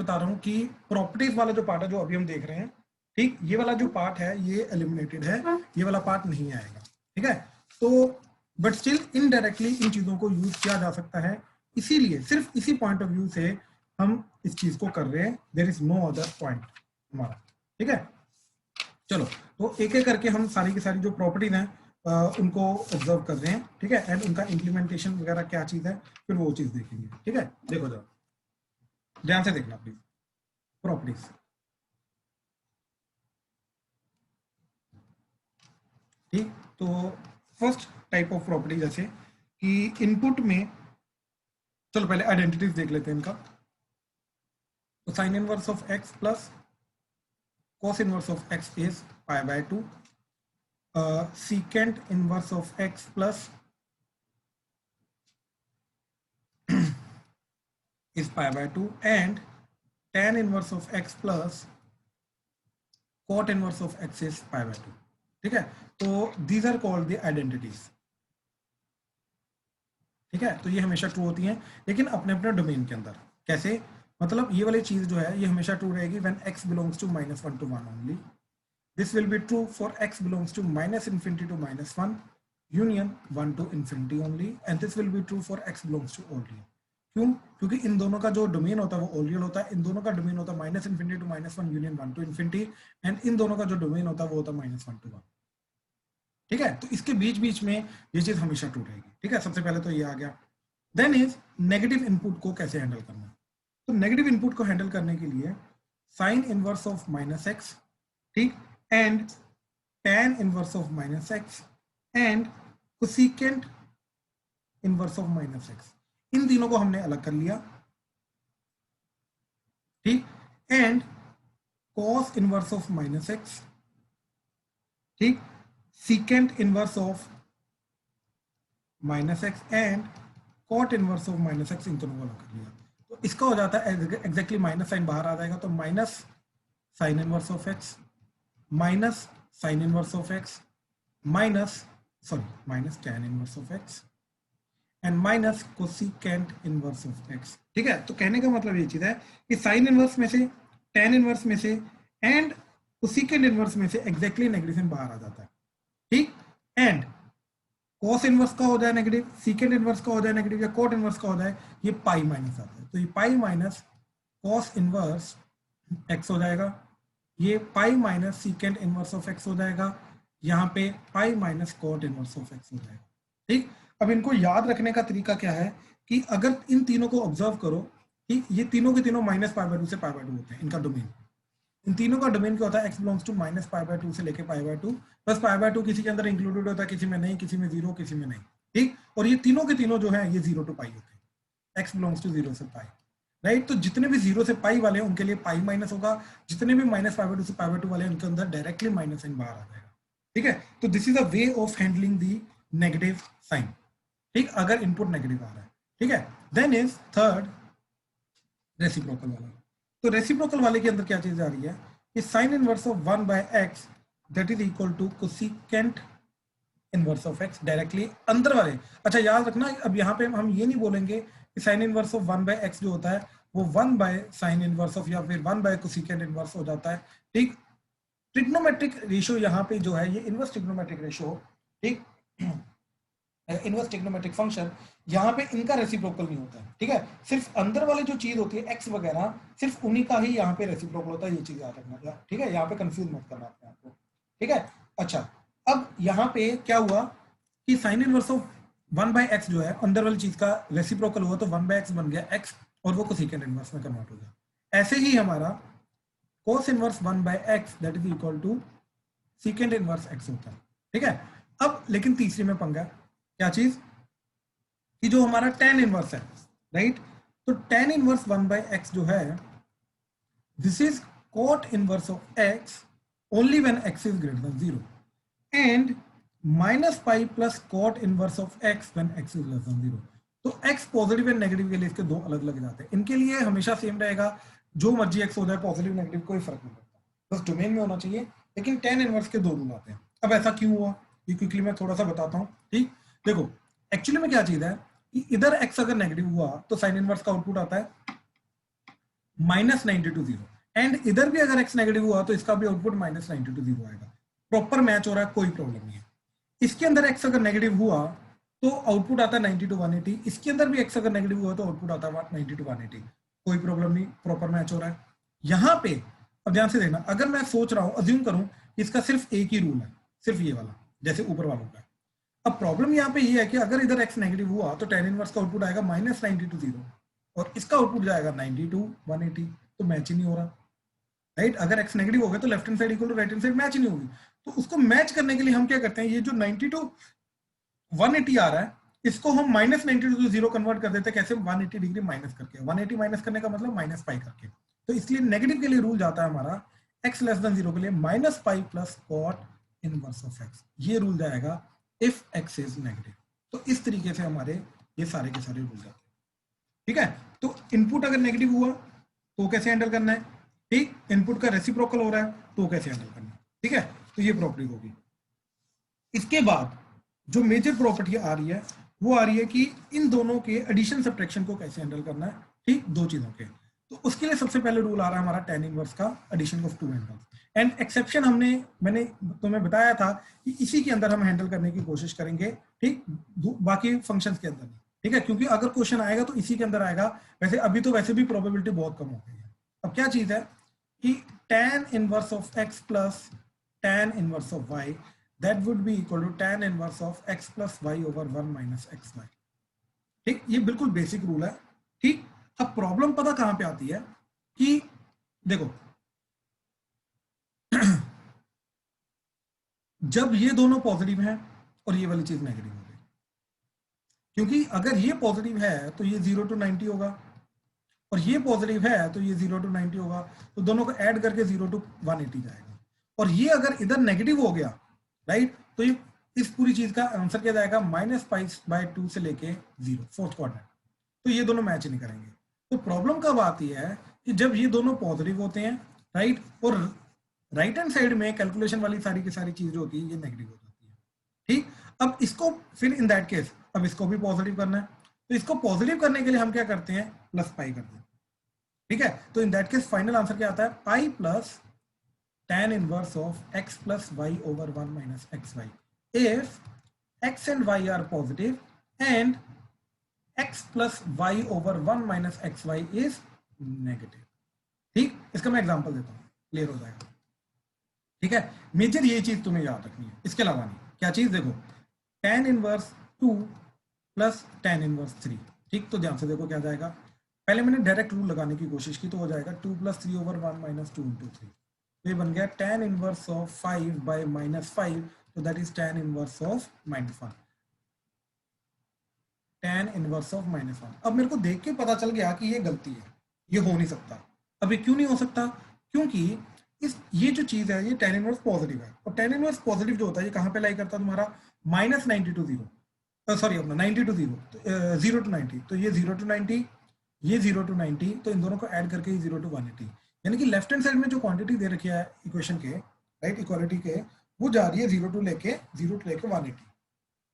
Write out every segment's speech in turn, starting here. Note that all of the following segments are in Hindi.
बता रहा हूँ कि प्रॉपर्टीज वाला जो पार्ट है जो अभी हम देख रहे हैं, ठीक, ये वाला जो पार्ट है ये एलिमिनेटेड है, ये वाला पार्ट नहीं आएगा, ठीक है। तो बट स्टिल इनडायरेक्टली इन चीजों को यूज किया जा सकता है, इसीलिए सिर्फ इसी पॉइंट ऑफ व्यू से हम इस चीज को कर रहे हैं, there is no other point हमारा, ठीक है। चलो तो एक एक करके हम सारी की सारी जो प्रॉपर्टीज हैं उनको ऑब्जर्व कर रहे हैं, ठीक है, एंड उनका इंप्लीमेंटेशन वगैरह क्या चीज है फिर वो चीज देखेंगे, ठीक है। देखो जरा ध्यान से देखना प्लीज, प्रॉपर्टीज, ठीक। तो फर्स्ट टाइप ऑफ प्रॉपर्टी जैसे कि इनपुट में, चलो पहले आइडेंटिटीज देख लेते हैं इनका। तो sign inverse of x plus cos inverse of x is pi by 2, secant inverse of x plus is pi by 2 and tan inverse of x plus cot inverse of x is pi by 2, ठीक है। तो these are called the identities, ठीक है। तो ये हमेशा ट्रू होती हैं लेकिन अपने अपने डोमेन के अंदर। कैसे, मतलब ये वाली चीज जो है ये हमेशा ट्रू रहेगी when x belongs to -1 to 1 only. This will be true for x belongs to -infinity to -1 union 1 to infinity only, and this will be true for x belongs to all real. क्यों? क्योंकि इन दोनों का जो डोमेन होता है वो ऑल रियल होता है, इन दोनों का डोमेन होता है -infinity to -1 union 1 to infinity, and in दोनों का जो डोमेन होता है वो होता है -1 to 1, ठीक है। तो इसके बीच बीच में ये चीज हमेशा ट्रू रहेगी, ठीक है। सबसे पहले तो ये आ गया। देन इज नेगेटिव इनपुट को कैसे हैंडल करना है। तो नेगेटिव इनपुट को हैंडल करने के लिए साइन इनवर्स ऑफ -x, ठीक, and tan inverse of -x and cosecant inverse of -x, इन तीनों को हमने अलग कर लिया, ठीक, and cos inverse of -x, ठीक, secant inverse of -x and cot inverse of -x, इन दोनों को अलग कर लिया। तो इसका हो जाता है एग्जैक्टली माइनस साइन बाहर आ जाएगा, तो minus sine inverse of x minus sine inverse of x minus tan inverse of x and minus cosecant inverse of x, ठीक है। तो कहने का मतलब ये चीज है कि साइन इनवर्स में से, tan इनवर्स में से एंड कोसेकेंट इनवर्स में से एग्जैक्टली नेगेटिव साइन बाहर आ जाता है, ठीक, एंड cos इनवर्स का हो जाए नेगेटिव, secant इनवर्स का हो जाए नेगेटिव, या cot इनवर्स का हो जाए, ये पाई माइनस आता है। तो ये pi minus cos inverse x हो जाएगा, ये pi minus secant inverse of x हो जाएगा, यहाँ पे pi minus cot inverse of x हो जाएगा, ठीक। अब इनको याद रखने का तरीका क्या है कि अगर इन तीनों को ऑब्जर्व करो, ठीक, ये तीनों के तीनों -π/2 से π/2 होते हैं, इनका डोमेन, इन तीनों का डोमेन क्या होता है, x बिलोंग्स टू -π/2 से लेके π/2, बस π/2 किसी के अंदर इंक्लूडेड होता है, किसी में नहीं, किसी में 0, किसी में नहीं, ठीक। और ये तीनों के तीनों जो है ये 0 to π होते हैं, x बिलोंग्स टू 0 से π, राइट। तो जितने भी 0 से π वाले हैं उनके लिए पाई माइनस होगा, जितने भी -π/2 से π/2 वाले हैं उनके अंदर डायरेक्टली माइनस साइन बाहर आ जाएगा, ठीक है। तो this is a way of handling the negative sign, ठीक, अगर इनपुट नेगेटिव आ रहा है, ठीक है। देन इज थर्ड रेसिप्रोकल वाला। तो रेसिप्रोकल वाले के अंदर क्या चीज आ रही है कि sine inverse of 1/x that is equal to cosecant inverse of x, directly अंदर वाले। अच्छा याद रखना, अब यहाँ पे हम ये नहीं बोलेंगे कि साइन इनवर्स ऑफ 1/x जो होता है वो 1/sin इनवर्स ऑफ या फिर 1/कोसेकेंट इनवर्स हो जाता है, ठीक। ट्रिग्नोमेट्रिक रेशियो यहाँ पे जो है ये इनवर्स ट्रिग्नोमेट्रिक रेशियो, ठीक, इनवर्स ट्रिग्नोमेट्रिक फंक्शन, यहाँ पे इनका रेसिप्रोकल नहीं होता है, ठीक है। सिर्फ अंदर वाले जो चीज होती है x वगैरह, सिर्फ उन्हीं का ही यहाँ पे रेसिप्रोकल होता है, ये चीज याद रखना, ठीक है। यहाँ पे कंफ्यूज मत करना अपने आप को, ठीक है। अच्छा, अब यहाँ पे क्या हुआ कि साइन इनवर्स ऑफ 1/x जो है अंदर वाली चीज का रेसिप्रोकल हुआ, तो 1/x बन गया x और वो कोसेकेंट इनवर्स में कन्वर्ट हो गया। ऐसे ही हमारा cos inverse 1/x that is equal to secant inverse x होता है, ठीक है। अब लेकिन तीसरी में पंगा, क्या चीज कि जो हमारा tan इनवर्स है, राइट। तो tan इनवर्स 1/x जो है this is cot inverse of x only when x is greater than 0 and -π plus cot inverse of x when x is less than 0। तो x पॉजिटिव एंड नेगेटिव के लिए इसके दो अलग अलग जाते हैं, इनके लिए हमेशा सेम रहेगा, जो मर्जी x हो जाए, पॉजिटिव नेगेटिव कोई फर्क नहीं पड़ता, बस डोमेन में होना चाहिए। लेकिन tan इनवर्स के दो रूल आते हैं। अब ऐसा क्यों हुआ ये क्विकली मैं थोड़ा सा बताता हूँ, ठीक। देखो एक्चुअली में क्या चीज है कि इधर x अगर नेगेटिव हुआ तो साइन इनवर्स का आउटपुट आता है माइनस 90 टू 0, एंड इधर भी अगर x नेगेटिव हुआ तो इसका भी आउटपुट माइनस 90 टू 0 आएगा। प्रॉपर मैच हो रहा है, कोई प्रॉब्लम नहीं है। इसके अंदर x अगर नेगेटिव हुआ तो आउटपुट आता है 90 टू 180, इसके अंदर भी x अगर नेगेटिव हुआ तो आउटपुट आता है 90 टू 180, कोई प्रॉब्लम नहीं, प्रॉपर मैच हो रहा है। यहाँ पे अब ध्यान से देखना, अगर मैं सोच रहा हूँ, अज्यूम करूँ इसका सिर्फ एक ही रूल है, सिर्फ ये वाला, जैसे ऊपर वालों का। अब प्रॉब्लम यहाँ पे ये है कि अगर इधर x नेगेटिव हुआ तो tan इनवर्स का आउटपुट आएगा माइनस 90 टू 0, और इसका आउटपुट जाएगा 90 टू 180, तो मैच ही नहीं हो रहा, राइट। अगर x नेगेटिव हो गया तो left hand side equal to right hand side match ही नहीं होगी। तो उसको मैच करने के लिए हम क्या करते हैं, ये जो 90 टू 180 आ रहा है, इसको हम माइनस 90 टू 0 कन्वर्ट कर देते हैं। कैसे? 180 डिग्री माइनस करके, 180 माइनस करने का मतलब माइनस पाई करके। तो इसलिए नेगेटिव के लिए रूल जाता है हमारा x लेस देन 0 के लिए minus pi plus cot inverse of x, ये रूल जाएगा इफ x इज नेगेटिव। तो इस तरीके से हमारे ये सारे के सारे रूल जाते हैं, ठीक है। तो इनपुट अगर नेगेटिव हुआ तो कैसे हैंडल करना है, ठीक। इनपुट का रेसिप्रोकल हो रहा है तो कैसे हैंडल करना है, ठीक है। तो ये प्रॉपर्टी होगी। इसके बाद जो मेजर प्रॉपर्टी आ रही है वो आ रही है कि इन दोनों के एडिशन सब्ट्रैक्शन को कैसे हैंडल करना है, ठीक, दो चीजों के। तो उसके लिए सबसे पहले रूल आ रहा है हमारा tan इनवर्स का addition of two angles, and exception मैंने तुम्हें बताया था कि इसी के अंदर हम हैंडल करने की कोशिश करेंगे, ठीक, बाकी फंक्शंस के अंदर नहीं, ठीक है, क्योंकि अगर क्वेश्चन आएगा तो इसी के अंदर आएगा। वैसे अभी तो वैसे भी प्रोबेबिलिटी बहुत कम हो गई है। अब क्या चीज है कि tan inverse of x plus tan inverse of y, that would be equal to tan inverse of x plus y over 1 minus xy, ठीक। ये बिल्कुल बेसिक रूल है, ठीक। अब प्रॉब्लम पता कहां पे आती है कि देखो जब ये दोनों पॉजिटिव हैं और ये वाली चीज नेगेटिव हो गई, क्योंकि अगर ये पॉजिटिव है तो ये 0 टू 90 होगा, और ये पॉजिटिव है तो ये 0 टू 90 होगा, तो दोनों को ऐड करके 0 टू 180 जाएगा। और ये अगर इधर नेगेटिव हो गया, राइट, तो ये इस पूरी चीज का आंसर क्या जाएगा माइनस पाई बाय 2 से लेके 0, फोर्थ क्वाड्रेंट। तो ये दोनों मैच नहीं करेंगे। तो प्रॉब्लम कब आती है कि जब ये दोनों पॉजिटिव होते हैं, राइट, और राइट हैंड साइड में कैलकुलेशन वाली सारी की सारी चीज जो होती है ये नेगेटिव हो जाती है, ठीक। अब इसको फिर इन दैट केस अब इसको भी पॉजिटिव करना है, तो इसको पॉजिटिव करने के लिए हम क्या करते हैं, प्लस पाई करते हैं, ठीक है। तो in that case final answer क्या आता है, pi plus tan inverse of x plus y over 1 minus xy if x and y are positive and x plus y over 1 minus xy is negative, ठीक। इसका मैं एग्जांपल देता हूं, क्लियर हो जाएगा, ठीक है। मेजर ये चीज तुम्हें याद रखनी है, इसके अलावा नहीं। क्या चीज? देखो tan inverse 2 plus tan inverse 3, ठीक। तो ध्यान से देखो क्या जाएगा, पहले मैंने डायरेक्ट रूल लगाने की कोशिश की, तो हो जाएगा 2 प्लस 3 ओवर 1 माइनस 2 इंटू 3, ये बन गया tan inverse of 5 bye minus 5, तो that is tan inverse of minus 1, tan inverse of minus 1। अब मेरे को देख के पता चल गया कि ये गलती है, ये हो नहीं सकता। अब ये क्यों नहीं हो सकता? क्योंकि ये जो चीज है ये tan इनवर्स पॉजिटिव है, और tan इनवर्स पॉजिटिव जो होता है ये कहां पे लाई करता है तुम्हारा, माइनस 90 टू 0, सॉरी अपना 90 टू 0, 0 टू 90, तो ये 0 टू 90, ये 0 टू 90, तो इन दोनों को ऐड करके 0 टू 180, यानी कि लेफ्ट हैंड साइड में जो क्वांटिटी दे रखी है इक्वेशन के, राइट, इक्वालिटी के, वो जा रही है 0 टू लेके 180,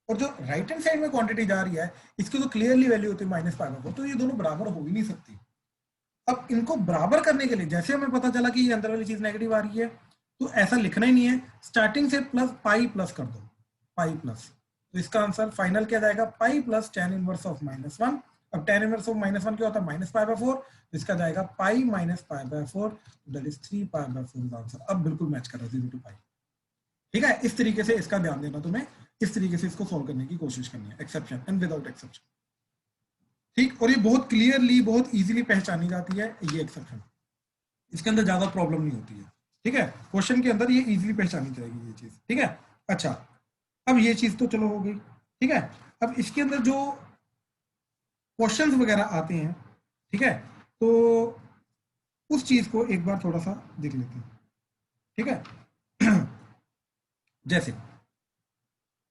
और जो राइट हैंड साइड में क्वांटिटी जा रही है इसकी तो क्लियरली वैल्यू होती है माइनस पाई बाय 4, तो ये दोनों बराबर हो ही नहीं सकती। अब इनको बराबर करने के लिए जैसे हमें पता चला कि ये अंदर वाली चीज नेगेटिव आ रही है, तो ऐसा लिखना ही नहीं है, स्टार्टिंग से प्लस पाई प्लस कर दो, पाई प्लस, तो इसका आंसर फाइनल क्या जाएगा, pi plus tan inverse of minus 1। अब tan इनवर्स ऑफ माइनस 1 क्या होता है, माइनस पाई बाय 4, तो इसका जाएगा pi minus pi bye 4, that is 3 pi by 4 का आंसर। अब बिल्कुल मैच कर रहा है 0 टू पाई, ठीक है। इस तरीके से इसका ध्यान देना तुम्हें, इस तरीके से इसको सॉल्व करने की कोशिश करनी है, एक्सेप्शन एंड विदाउट एक्सेप्शन, ठीक। और ये बहुत क्लियरली बहुत इजीली पहचानी जाती है ये एक्सेप्शन, इसके अंदर ज्यादा प्रॉब्लम नहीं होती है, ठीक है। क्वेश्चन के अंदर ये इजीली पहचानी जाएगी ये चीज, ठीक है। अच्छा, अब ये चीज तो चलो हो गई, ठीक है। अब इसके अंदर जो क्वेश्चंस वगैरह आते हैं, ठीक है, तो उस चीज को एक बार थोड़ा सा देख लेते हैं, ठीक है। जैसे,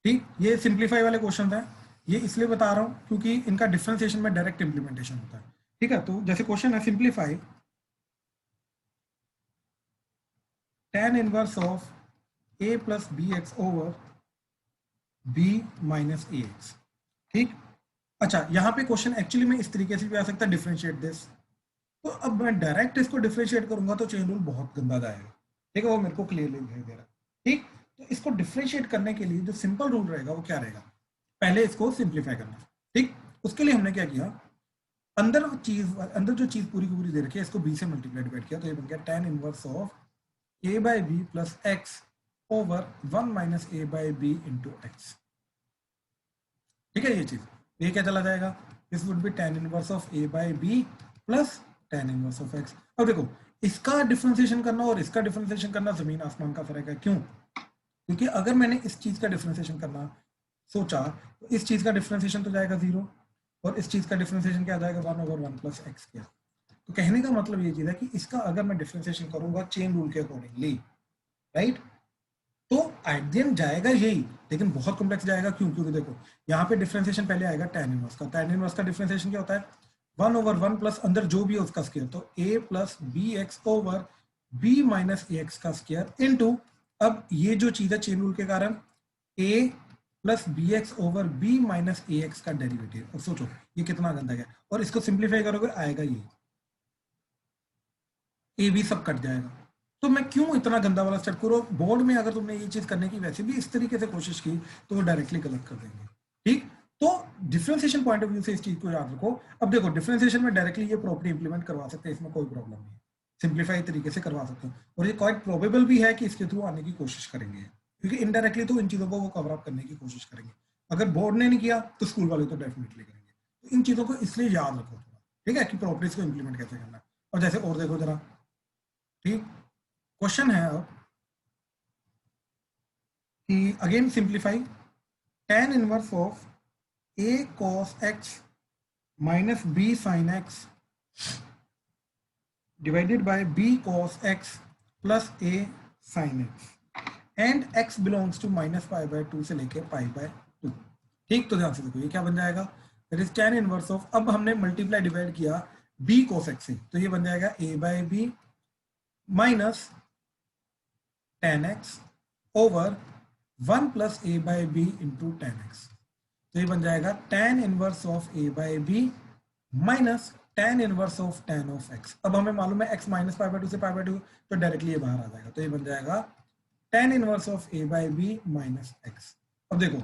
ठीक, ये सिंप्लीफाई वाले क्वेश्चन हैं, ये इसलिए बता रहा हूं क्योंकि इनका डिफरेंशिएशन में डायरेक्ट इंप्लीमेंटेशन होता है, ठीक है। तो जैसे क्वेश्चन है simplify tan inverse of a plus b x over b minus a x, ठीक। अच्छा, यहाँ पे क्वेश्चन एक्चुअली में इस तरीके से भी आ सकता है, डिफरेंशिएट दिस, तो अब मैं डायरेक्ट इसको डिफरेंशिएट करूंगा तो चेन रूल बहुत गंदा जाएगा, ठीक है, वो मेरे को क्लियरली दिखाई दे रहा है। ठीक, तो इसको डिफरेंशिएट करने के लिए जो सिंपल रूल रहेगा वो क्या रहेगा, पहले इसको सिंप्लीफाई करना। ठीक, उसके लिए हमने क्या किया, अंदर जो चीज पूरी की पूरी दे रखी है इसको b से मल्टीप्लाई डिवाइड किया, तो ये बन गया tan inverse of a by b plus x over 1 minus a by b into x. ठीक है, ये चीज, ये क्या चला जाएगा, this would be tan inverse of a by b plus tan inverse of x। अब देखो, इसका डिफरेंशिएशन करना और इसका डिफरेंशिएशन करना जमीन आसमान का फर्क है। क्यों? क्योंकि अगर मैंने इस चीज का डिफरेंशिएशन करना सोचा तो इस चीज का डिफरेंशिएशन तो जाएगा 0 और इस चीज का डिफरेंशिएशन क्या जाएगा 1 ओवर 1 प्लस एक्स किया। तो कहने का मतलब ये चीज है कि इसका अगर मैं डिफरेंशिएशन करूंगा चेन रूल के अकॉर्डिंगली, राइट, तो आइडियन जाएगा यही, लेकिन बहुत कॉम्प्लेक्स जाएगा। क्यों? क्योंकि देखो यहाँ पे डिफरेंशिएशन पहले आएगा tan इनवर्स का, tan इनवर्स का डिफरेंशिएशन क्या होता है 1 ओवर 1 प्लस अंदर जो भी है उसका स्क्वायर, तो a plus b x over b minus a x का स्क्वायर इनटू, अब ये जो चीज है चेन रूल के कारण a plus b x over b minus a x का डेरिवेटिव। और सोचो ये कितना गंदा है, और इसको सिंप्लीफाई करोगे आएगा ये ए बी सब कट जाएगा। तो मैं क्यों इतना गंदा वाला स्टेप करूँ? बोर्ड में अगर तुमने ये चीज करने की वैसे भी इस तरीके से कोशिश की तो वो डायरेक्टली गलत कर देंगे। ठीक, तो डिफरेंशिएशन पॉइंट ऑफ व्यू से इस चीज को याद रखो। अब देखो डिफरेंशिएशन में डायरेक्टली ये प्रॉपर्टी इंप्लीमेंट करवा सकते हैं, इसमें कोई प्रॉब्लम नहीं है, सिंप्लीफाई तरीके से करवा सकते हैं, और ये क्वाइट प्रोबेबल भी है कि इसके थ्रू आने की कोशिश करेंगे, क्योंकि इनडायरेक्टली तो इन चीजों को वो कवर अप करने की कोशिश करेंगे। अगर बोर्ड ने नहीं किया तो स्कूल वाले तो डेफिनेटली करेंगे। तो इन चीजों को इसलिए याद रखो थोड़ा, ठीक है, कि प्रॉपर्टीज को इंप्लीमेंट कैसे करना है। और जैसे और देखो जरा, ठीक, क्वेश्चन है अब कि again simplify tan inverse of a cos x minus b sin x divided by b cos x plus a sin x and x belongs to minus pi by 2 से लेके पाई बाय 2। ठीक, तो ध्यान से देखो ये क्या बन जाएगा, that is tan inverse of, अब हमने मल्टीप्लाई डिवाइड किया b cos x से, तो ये बन जाएगा a by b minus tan x over 1 plus a by b into tan x. तो ये बन जाएगा tan inverse of a by b minus tan inverse of tan of x। अब हमें मालूम है x माइनस पाई बाय 2 से पाई बाय 2, तो डायरेक्टली ये बाहर आ जाएगा, तो ये बन जाएगा tan inverse of a by b minus x. अब देखो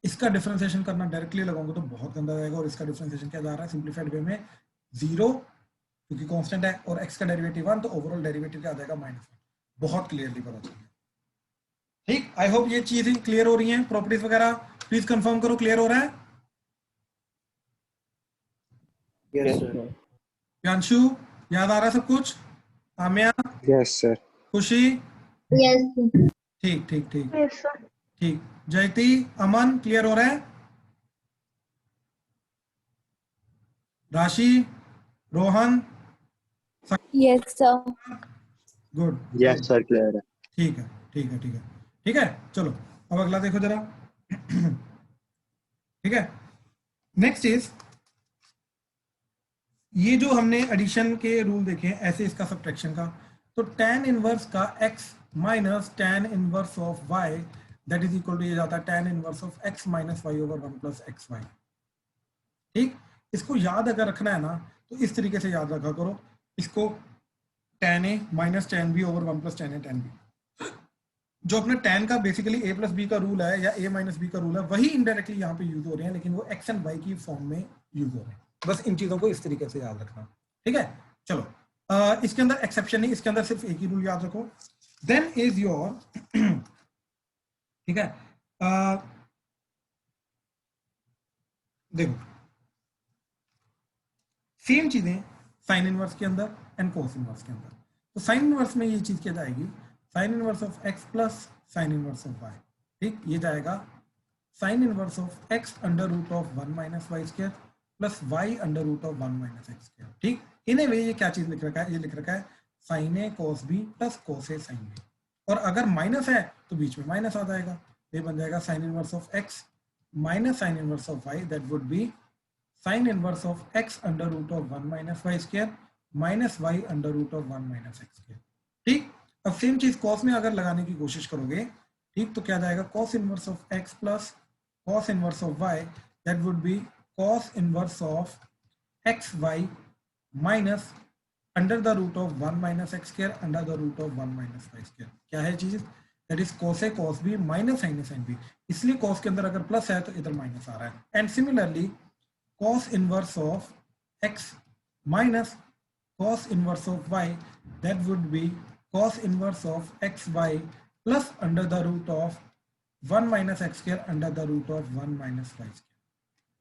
इसका डिफरेंशिएशन करना डायरेक्टली लगाऊंगा तो बहुत गंदा जाएगा, और इसका डिफरेंशिएशन क्या जा रहा है सिंप्लीफाइड वे में 0, क्योंकि कांस्टेंट है, और x का डेरिवेटिव 1, तो ओवरऑल डेरिवेटिव क्या आ जाएगा -1। बहुत क्लियरली पता चल गया। ठीक, आई होप ये चीजें क्लियर हो रही हैं, प्रॉपर्टीज वगैरह प्लीज कंफर्म करो क्लियर हो रहा है। Yes sir. प्यांशु याद आ रहा है सब कुछ? Aamya? Yes sir. Khushi? Yes ठीक ठीक ठीक यस सर। ठीक, जयती, अमन क्लियर हो रहा है? राशि, Rohan? Yes sir. Good, yes sir clear है। ठीक है ठीक है ठीक है ठीक है, चलो अब अगला देखो जरा। ठीक है, नेक्स्ट इज, ये जो हमने एडिशन के रूल देखे हैं ऐसे इसका सब्ट्रैक्शन का, तो tan इनवर्स का x minus tan inverse of y that is equal to ये जाता है tan inverse of x minus y over 1 plus x y. ठीक, इसको याद अगर रखना है ना तो इस तरीके से याद रखा करो, इसको tan a minus tan b over 1 plus tan a tan b। जो अपने tan का बेसिकली a प्लस बी का रूल है या a माइनस बी का रूल है वही इनडायरेक्टली यहाँ पे यूज हो रहे हैं, लेकिन वो x एंड y की फॉर्म में यूज हो रहे हैं। बस इन चीजों को इस तरीके से याद रखना, ठीक है। चलो इसके अंदर एक्सेप्शन नहीं, इसके अंदर सिर्फ एक ही रूल याद रखो, देन इज योर, ठीक है। देखो सेम चीजें साइन इनवर्स के अंदर एंड कोस इनवर्स के अंदर। तो साइन इनवर्स में ये चीज क्या जाएगी, sine inverse of x plus sine inverse of y. ठीक, ये जाएगा sine inverse of x under root of 1 minus y square plus y under root of 1 minus x square. ठीक, इन ए वे ये क्या चीज लिख रखा है, ये लिख रखा है sign A cos B plus cos A sine B, और अगर माइनस है तो बीच में माइनस आ जाएगा, ये बन जाएगा sine inverse of x minus sine inverse of y, that would be sine inverse of x under root of 1 minus y square minus y under root of 1 minus x square. ठीक, अब सेम चीज कॉस में अगर लगाने की कोशिश करोगे, ठीक, तो क्या जाएगा cos inverse of x plus cos inverse of y, that would be cos inverse of x y minus under the root of 1 minus x square under the root of 1 minus y square. क्या है चीज? That is cos a cos b minus sin a sin b। इसलिए cos के अंदर अगर प्लस है तो इधर माइनस आ रहा है। And similarly cos inverse of x minus cos inverse of y, that would be cos inverse of xy plus under the root of 1 minus x square under the root of 1 minus y square।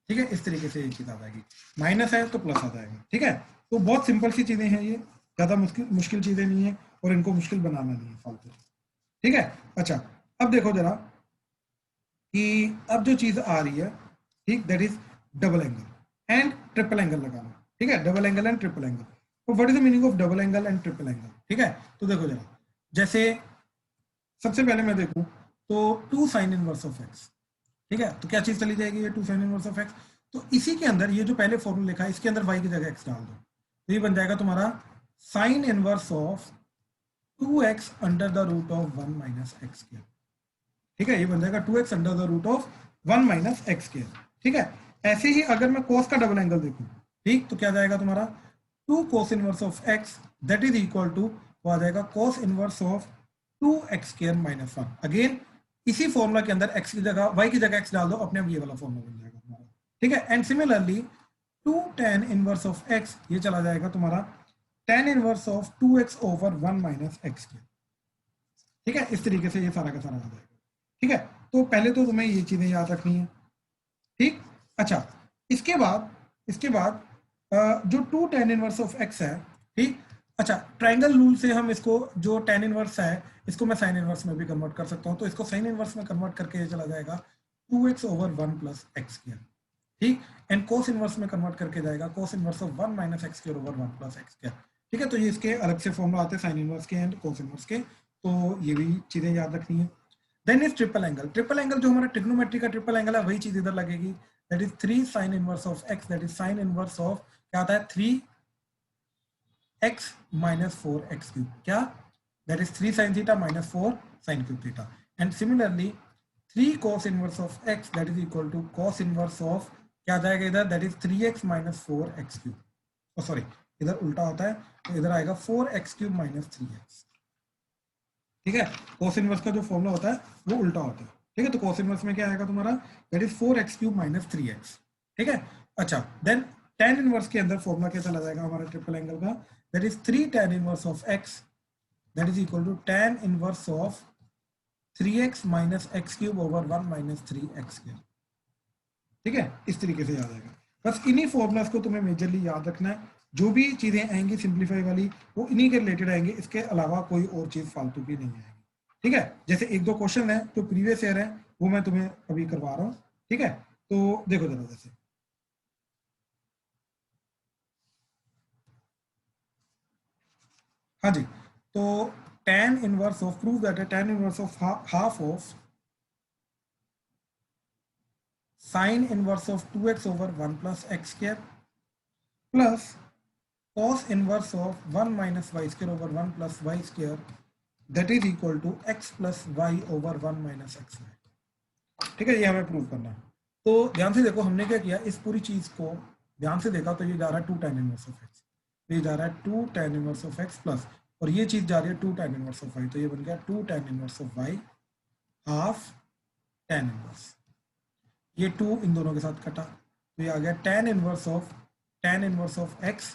ठीक है, इस तरीके से ये चीज आ जाएगी, माइनस है तो प्लस आ जाएगा। ठीक है, तो बहुत सिंपल सी चीजें हैं, ये ज्यादा मुश्किल चीजें नहीं है और इनको मुश्किल बनाना नहीं है फालतू। ठीक है, अच्छा अब देखो जरा कि अब जो चीज आ रही है, ठीक, that is double angle and triple angle लगाना। ठीक है, double angle and triple angle. तो what is the meaning of double angle and triple angle? ठीक है, तो देखो जरा, जैसे सबसे पहले मैं देखूं तो 2 sin इनवर्स ऑफ x। ठीक है, तो क्या चीज चली जाएगी, ये 2 sin इनवर्स ऑफ x। तो इसी के अंदर ये जो पहले फॉर्मूला लिखा है इसके अंदर y की जगह x डाल दो, तो ये बन जाएगा तुम्हारा sin inverse of 2x under the root of 1 minus x square. ठीक है, ये बन जाएगा 2x under the root of 1 minus x square. ठीक है, ऐसे ही अगर मैं cos का डबल एंगल देखूं, ठीक, तो क्या जाएगा तुम्हारा 2 cos inverse of x that is equal to, वो आ जाएगा cos inverse of 2x square minus 1। Again इसी फॉर्मूला के अंदर x की जगह y की जगह x डाल दो, अपने आप ये वाला फॉर्मूला बन जाएगा तुम्हारा। ठीक है, and similarly 2 tan inverse of x, ये चला जाएगा तुम्हारा tan inverse of 2x over 1 minus x square. ठीक है, इस तरीके से ये सारा का सारा आ जाएगा। ठीक है, तो पहले तो तुम्हें ये चीजें याद रखनी है। ठीक, अच्छा इसके बाद जो 2 tan इनवर्स ऑफ x है, ठीक, अच्छा ट्रायंगल रूल से हम इसको, जो tan इनवर्स है इसको मैं sin इनवर्स में भी कन्वर्ट कर सकता हूं, तो इसको sin इनवर्स में कन्वर्ट करके ये चला जाएगा 2x over 1 plus x square. ठीक, एंड cos इनवर्स में कन्वर्ट करके जाएगा cos inverse of 1 minus x square over 1 plus x square. ठीक है, तो ये इसके अलग से फॉर्मूला आते हैं sin इनवर्स के एंड cos इनवर्स के, तो ये भी चीजें याद रखनी है। Then is triple angle. Triple angle जो हमारा ट्रिग्नोमेट्री का ट्रिपल एंगल है वही चीज इधर लगेगी, that is 3 sin inverse of x, that is sin inverse of क्या आता है 3x minus 4x cube, क्या, that is 3 sin theta minus 4 sin cube theta। and similarly 3 cos inverse of x that is equal to cos inverse of क्या आ जाएगा इधर, that is 3x minus 4x cube, oh sorry इधर उल्टा होता है, तो इधर आएगा 4x cube minus 3x। ठीक है, cos इनवर्स का जो फॉर्मूला होता है वो उल्टा होता है। ठीक है, तो cos इनवर्स में क्या आएगा तुम्हारा, that is 4x cube minus 3x। ठीक है, अच्छा देन tan इनवर्स के अंदर फॉर्मूला क्या चला जाएगा हमारा ट्रिपल एंगल का, that is 3 tan inverse of x that is equal to tan inverse of 3x minus x cube over 1 minus 3x square। ठीक है, इस तरीके से याद आएगा। बस इन्हीं फॉर्मूलाज को तुम्हें मेजरली याद रखना है, जो भी चीजें आएंगी सिंप्लीफाई वाली वो इन्हीं के रिलेटेड आएंगे, इसके अलावा कोई और चीज फालतू की नहीं आएगी। ठीक है, जैसे एक दो क्वेश्चन है जो प्रीवियस ईयर है वो मैं तुम्हें अभी करवा रहा हूँ। ठीक है, तो देखो जरा, जैसे हाँ जी, तो tan inverse of, prove that tan inverse of half of sin inverse of 2x over 1 plus x square plus cos inverse of 1 minus y square over 1 plus y square that is equal to x plus y over 1 minus x y. ठीक है, ये हमें प्रूव करना है। तो ध्यान से देखो हमने क्या किया, इस पूरी चीज को ध्यान से देखा तो ये जा रहा है 2 tan इनवर्स ऑफ x, ये जा रहा है 2 tan inverse of x plus, और ये चीज जा रही है 2 tan इनवर्स ऑफ y, तो ये बन गया 2 tan inverse of y half tan inverse, ये 2 इन दोनों के साथ कटा, तो ये आ गया tan inverse of x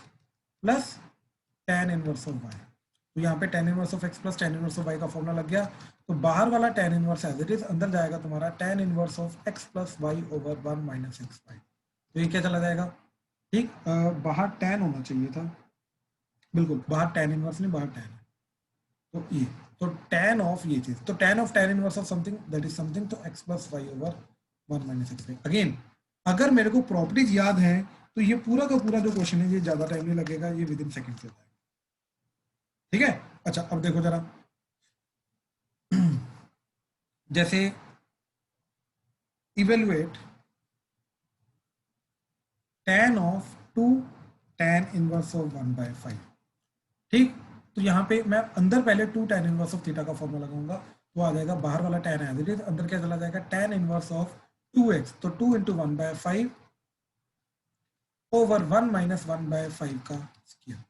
plus tan inverse of y। तो यहाँ पे tan inverse of x plus tan inverse of y का फॉर्मूला लग गया, तो बाहर वाला tan inverse as it is अंदर जाएगा तुम्हारा tan inverse of x plus y over 1 minus x y. तो ये क्या चला जाएगा, ठीक, बाहर tan होना चाहिए था, बिल्कुल बाहर tan इनवर्स नहीं, बाहर tan है, तो ये, तो tan ऑफ ये चीज, तो tan of tan inverse of something that is something, तो x plus y over 1 minus x y. Again अगर मेरे को प्रॉपर्टीज याद है तो ये पूरा का पूरा जो क्वेश्चन है ये ज्यादा टाइम नहीं लगेगा, ये विद इन सेकंड से जाएगा। ठीक है, अच्छा अब देखो जरा, जैसे evaluate tan of 2 tan inverse of 1/5। ठीक, तो यहाँ पे मैं अंदर पहले 2 tan इनवर्स ऑफ थीटा का फॉर्मूला लगाऊंगा, तो आ जाएगा बाहर वाला tan है, अंदर क्या चला जाएगा tan इनवर्स ऑफ 2x, तो 2 इंटू 1/5 ओवर 1 माइनस 1/5 का स्क्वायर।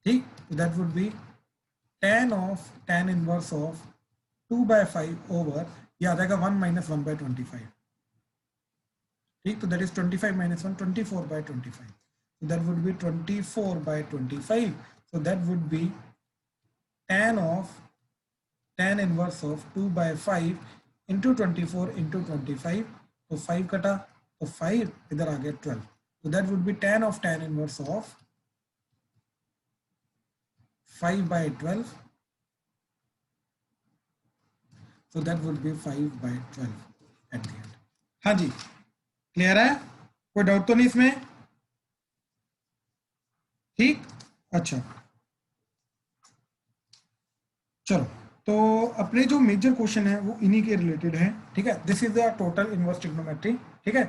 ठीक, that would be tan inverse of 2/5 over, ये आ जाएगा 1 माइनस 1/25। ठीक, तो that is 25 minus 1, 24/25। So that would be 24/25. So that would be tan inverse of 2/5 into 24 into 25. तो 5 कटा तो 5 इधर आ गया 12. So that would be tan inverse of 5/12. So that would be 5/12 at the end. हाँ जी, क्लियर है? कोई डाउट तो नहीं इसमें? ठीक, अच्छा चलो, तो अपने जो मेजर क्वेश्चन है वो इन्हीं के रिलेटेड है। ठीक है, this is the total inverse trigonometry. ठीक है,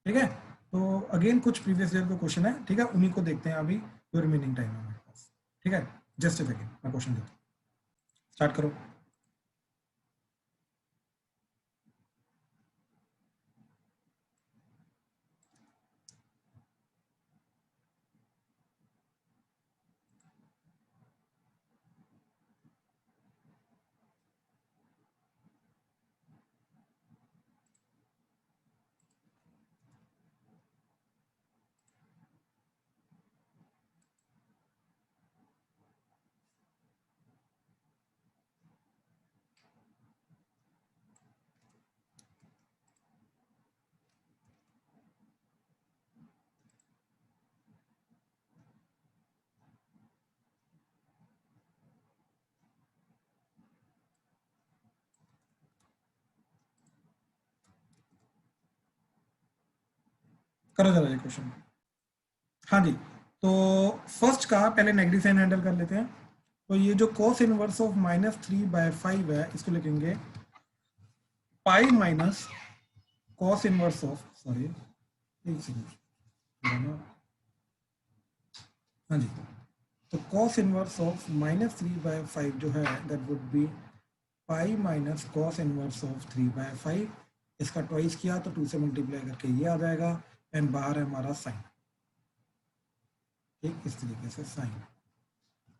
ठीक है, तो अगेन कुछ प्रीवियस ईयर का क्वेश्चन है। ठीक है, उन्हीं को देखते हैं अभी जो रिमेनिंग टाइम है हमारे पास। ठीक है, जस्ट अ सेकंड, मैं क्वेश्चन देता हूँ, स्टार्ट करो। करो जरा ये क्वेश्चन। हाँ जी, तो फर्स्ट का पहले नेगेटिव साइन हैंडल कर लेते हैं। तो ये जो cos इनवर्स ऑफ -3/5 है, इसको लिखेंगे pi minus cos inverse of, sorry एक सेकंड, हाँ जी, तो cos इनवर्स ऑफ -3/5 जो है that would B pi minus cos inverse of 3/5। इसका ट्वाइस किया तो 2 से मल्टीप्लाई करके ये आ जाएगा, एंड बाहर है हमारा साइन। ठीक, इस तरीके से साइन।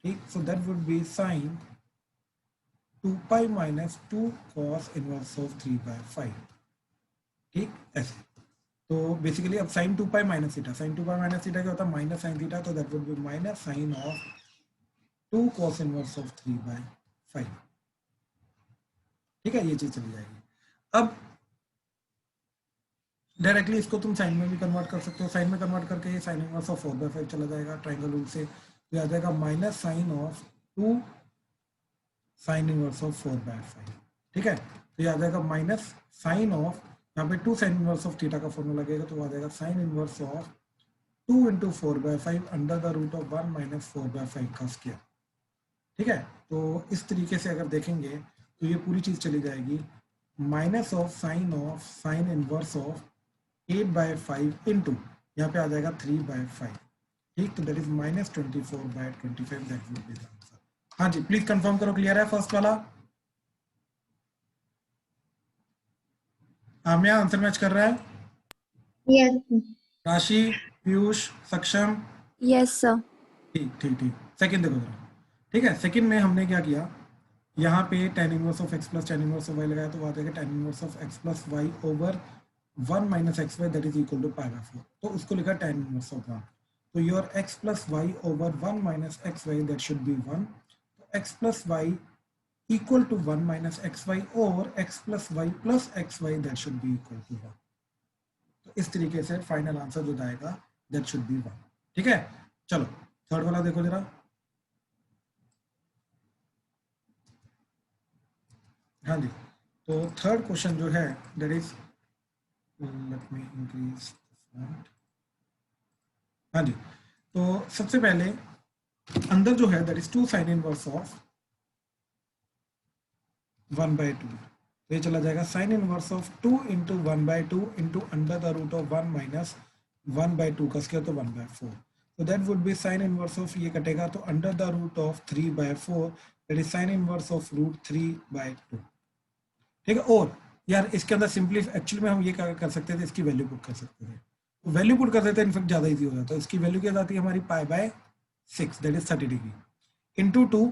ठीक, so that would be sine 2 pi minus 2 cos inverse of 3/5। ठीक, ऐसे। तो बेसिकली अब sine 2 pi minus theta, sine 2 pi minus theta क्या होता है? माइनस साइन थीटा, तो that would be minus sine of 2 cos inverse of 3/5। ठीक है, ये चीज चली जाएगी। अब डायरेक्टली इसको तुम साइन में भी कन्वर्ट कर सकते हो। साइन में कन्वर्ट करके ये साइन इनवर्स ऑफ 4/5 चला जाएगा ट्राइंगल रूल से, तो आ जाएगा minus sine of 2 sine inverse of 4/5। ठीक है, तो ये आ जाएगा माइनस साइन ऑफ, यहाँ पे 2 साइन इनवर्स ऑफ थीटा का फॉर्मूला लगेगा, तो आ जाएगा sine inverse of 2 into 4/5 under the root of 1 minus 4/5 का स्क्वायर। ठीक है, तो इस तरीके से अगर देखेंगे तो ये पूरी चीज चली जाएगी minus of sine inverse of 8/5 into यहाँ पे आ जाएगा 3/5। ठीक, तो that is minus 24/25, that would be the answer. हाँ जी, प्लीज कंफर्म करो, क्लियर है फर्स्ट वाला? आम्या आंसर मैच कर रहा है? Yes. राशि, पीयूष, सक्षम? Yes, sir. ठीक ठीक ठीक, सेकंड देखो जरा। ठीक है, सेकंड में हमने क्या किया, यहाँ पे tan inverse of x plus tan inverse of y लगाया, तो आ जाएगा tan inverse of x plus y over 1 minus x y that is equal to π/4, तो उसको लिखा tan इनवर्स ऑफ 1। तो your x plus y over 1 minus x y that should be 1, तो x plus y equal to 1 minus x y over x plus y plus x y that should be equal to 1। तो इस तरीके से फाइनल आंसर जो आएगा दैट शुड बी 1। ठीक है, चलो थर्ड वाला देखो जरा। हाँ जी, तो थर्ड क्वेश्चन जो है that is, let me increase font. हाँ जी, तो सबसे पहले अंदर जो है that is 2 sine inverse of 1/2, तो ये चला जाएगा sine inverse of 2 into 1/2 into under the root of 1 minus 1/2 का स्क्वायर, तो 1/4। तो that would be sine inverse of, ये कटेगा तो under the root of 3/4, that is sine inverse of root 3/2। ठीक है, और यार इसके अंदर सिंपली एक्चुअली में हम ये क्या कर सकते थे, इसकी वैल्यू पुट कर सकते थे। तो वैल्यू पुट कर देते हैं, इनफेक्ट ज़्यादा इजी हो जाता है। इसकी वैल्यू क्या जाती है हमारी π/2, 6 दैट इज 30 डिग्री इंटू 2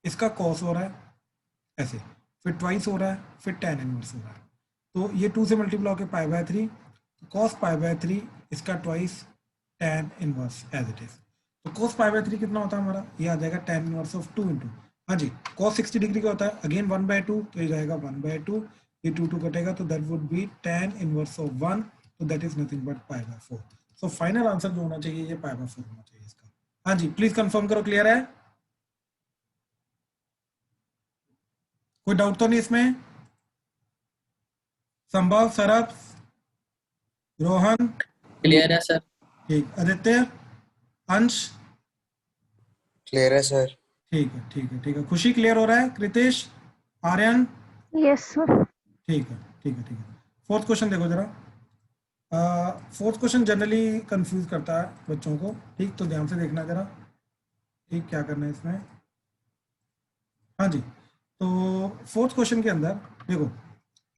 इसका कॉस हो रहा है ऐसे, फिर ट्वाइस हो रहा है, फिर tan इनवर्स हो रहा है। तो ये 2 से मल्टीप्लाई होकर pi by 3, cos pi by 3 इसका twice tan inverse as it is. तो cos पाई बाय 3 कितना होता है हमारा, ये आ जाएगा tan इनवर्स ऑफ 2 इंटू, हाँ जी cos 60 डिग्री का होता है अगेन 1/2, तो ये जाएगा 1/2, ये 2 कटेगा तो that would be tan inverse of 1, तो that is nothing but pi by 4। So final answer जो होना चाहिए ये पाई बाय 4 होना चाहिए इसका। हाँ जी प्लीज कंफर्म करो, क्लियर है, कोई डाउट तो नहीं इसमें? संभव, सरब, रोहन, क्लियर है सर। ठीक, आदित्य, अंश, क्लियर है सर। ठीक है ठीक है ठीक है, खुशी क्लियर हो रहा है, कृतेश, आर्यन, यस सर। ठीक है ठीक है ठीक है। फोर्थ क्वेश्चन देखो जरा, फोर्थ क्वेश्चन जनरली कंफ्यूज करता है बच्चों को, ठीक, तो ध्यान से देखना जरा, ठीक, क्या करना है इसमें। हाँ जी, तो फोर्थ क्वेश्चन के अंदर देखो,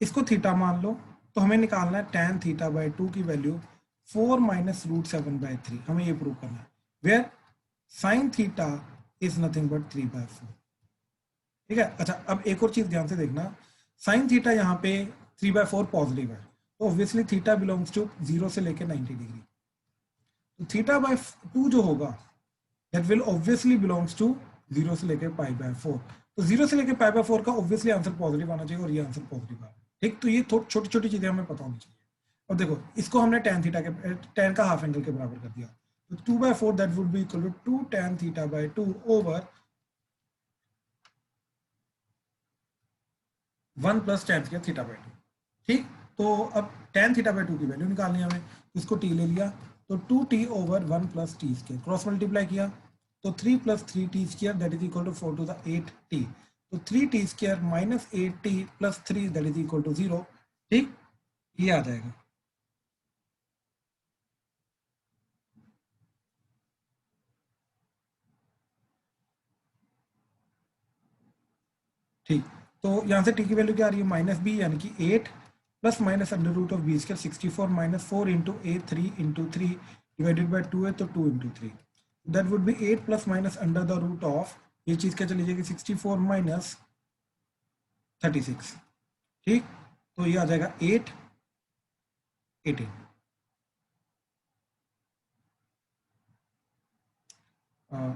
इसको थीटा मान लो, तो हमें निकालना है tan थीटा बाई 2 की वैल्यू 4 माइनस रूट 7/3, हमें ये प्रूव करना है, where sine theta is nothing but 3/4, ठीक है। अच्छा अब एक और चीज ध्यान से देखना, साइन थीटा यहाँ पे 3/4 पॉजिटिव है, तो ऑब्वियसली थीटा बिलोंग्स टू 0 से लेके 90 डिग्री, तो थीटा बाई 2 जो होगा that will obviously belongs to 0 से लेके π/4, तो 0 से लेके π/4 का ऑब्वियसली आंसर पॉजिटिव आना चाहिए और ये आंसर पॉजिटिव है, ठीक। तो ये छोटी छोटी चीजें हमें पता होनी चाहिए। अब देखो इसको हमने tan थीटा के tan का हाफ एंगल के बराबर कर दिया, तो 2/4 that would be equal to 2 tan theta by 2 over 1 plus tan square theta by 2, ठीक। तो अब tan थीटा बाई 2 की वैल्यू निकालनी है हमें, इसको t ले लिया, तो 2t over 1 plus t square, cross multiply किया तो 3 plus 3t square that is equal to 4 the द 8t, तो 3t स्क्वायर minus 8t plus 3 that is equal to 0, ठीक, ये आ जाएगा। ठीक, तो यहाँ से t की वैल्यू क्या आ रही है, -b, यानी कि 8 plus minus under root of b square 64 minus 4 into a 3 into 3 divided by 2 है, तो 2 into 3 that would be 8 plus minus under the root of, ये चीज क्या चली जाएगी 64 माइनस 36, ठीक, तो ये आ जाएगा 8 18,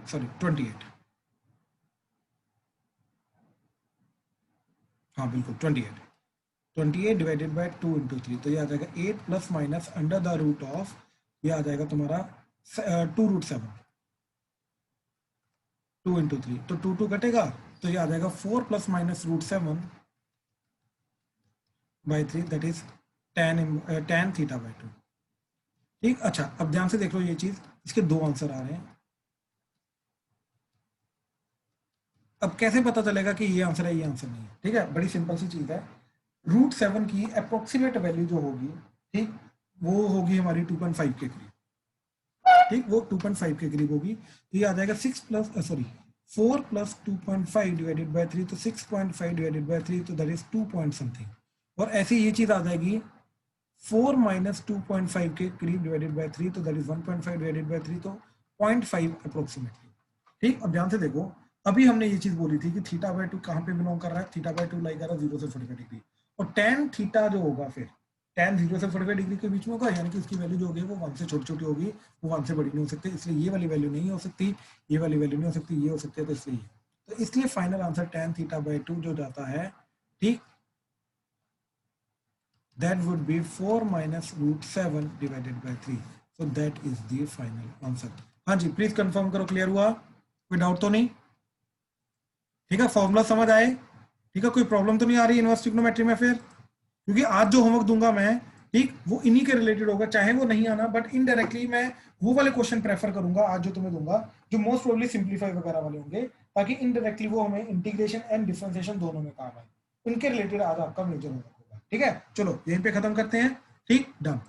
सॉरी 28, हाँ बिल्कुल 28 डिवाइडेड बाय 2 इंटू 3, तो ये आ जाएगा 8 plus minus under the root of, ये आ जाएगा तुम्हारा 2√7, 2 इंटू 3, तो 2 कटेगा, तो ये आ जाएगा 4 plus minus √7 by 3 that is tan theta by 2, ठीक। अच्छा अब ध्यान से देख लो ये चीज, इसके दो आंसर आ रहे हैं। अब कैसे पता चलेगा कि ये आंसर है ये आंसर नहीं है, ठीक है, बड़ी सिंपल सी चीज है, √7 की अप्रोक्सीमेट वैल्यू जो होगी, ठीक, वो होगी हमारी 2.5 के करीब, ठीक, वो 2.5 के करीब होगी, तो ये आ जाएगा 4 प्लस 2.5 डिवाइडेड बाय 3, तो 6.5 डिवाइडेड बाय 3, तो दैट इज 2 पॉइंट समथिंग, और ऐसे ये चीज आ जाएगी 4 माइनस 2.5 के करीब डिवाइडेड बाय 3, तो दैट इज 1.5 डिवाइडेड बाय 3, तो 0.5 अप्रोक्सीमेटली, ठीक। अब ध्यान से देखो, अभी हमने ये चीज बोली थी कि थीटा बाय 2 कहाँ पे बिलोंग कर रहा है, थीटा बाय 2 लाई कर रहा है 0 से 45 डिग्री, और tan थीटा जो होगा फिर tan 0 से 45 डिग्री के बीच में होगा, यानी कि उसकी वैल्यू जो होगी वो 1 से छोटी छोटी होगी, वो 1 से बड़ी नहीं हो सकती, इसलिए ये वाली वैल्यू नहीं हो सकती, ये वाली वैल्यू नहीं हो सकती, ये हो सकती है, तो इसलिए तो इसलिए final answer tan theta by 2 जो जाता है, ठीक, that would be 4 minus √7 divided by 3, so that is the final answer। हाँ जी प्लीज कंफर्म करो, क्लियर हुआ, कोई डाउट तो नहीं, ठीक है, फॉर्मूला समझ आए, ठीक है, कोई प्रॉब्लम तो नहीं आ रही इनवर्स ट्रिग्नोमेट्री में फिर, क्योंकि आज जो होमवर्क दूंगा मैं, ठीक, वो इन्हीं के रिलेटेड होगा, चाहे वो नहीं आना बट इनडायरेक्टली मैं वो वाले क्वेश्चन प्रेफर करूंगा आज जो तुम्हें दूंगा, जो मोस्ट प्रोबेबली सिंप्लीफाई वगैरह वाले होंगे, ताकि इनडायरेक्टली वो हमें इंटीग्रेशन एंड डिफरेंशिएशन दोनों में काम आए, उनके रिलेटेड आज आपका मेजर होमवर्क होगा, ठीक है। चलो यहीं पे खत्म करते हैं, ठीक, डन।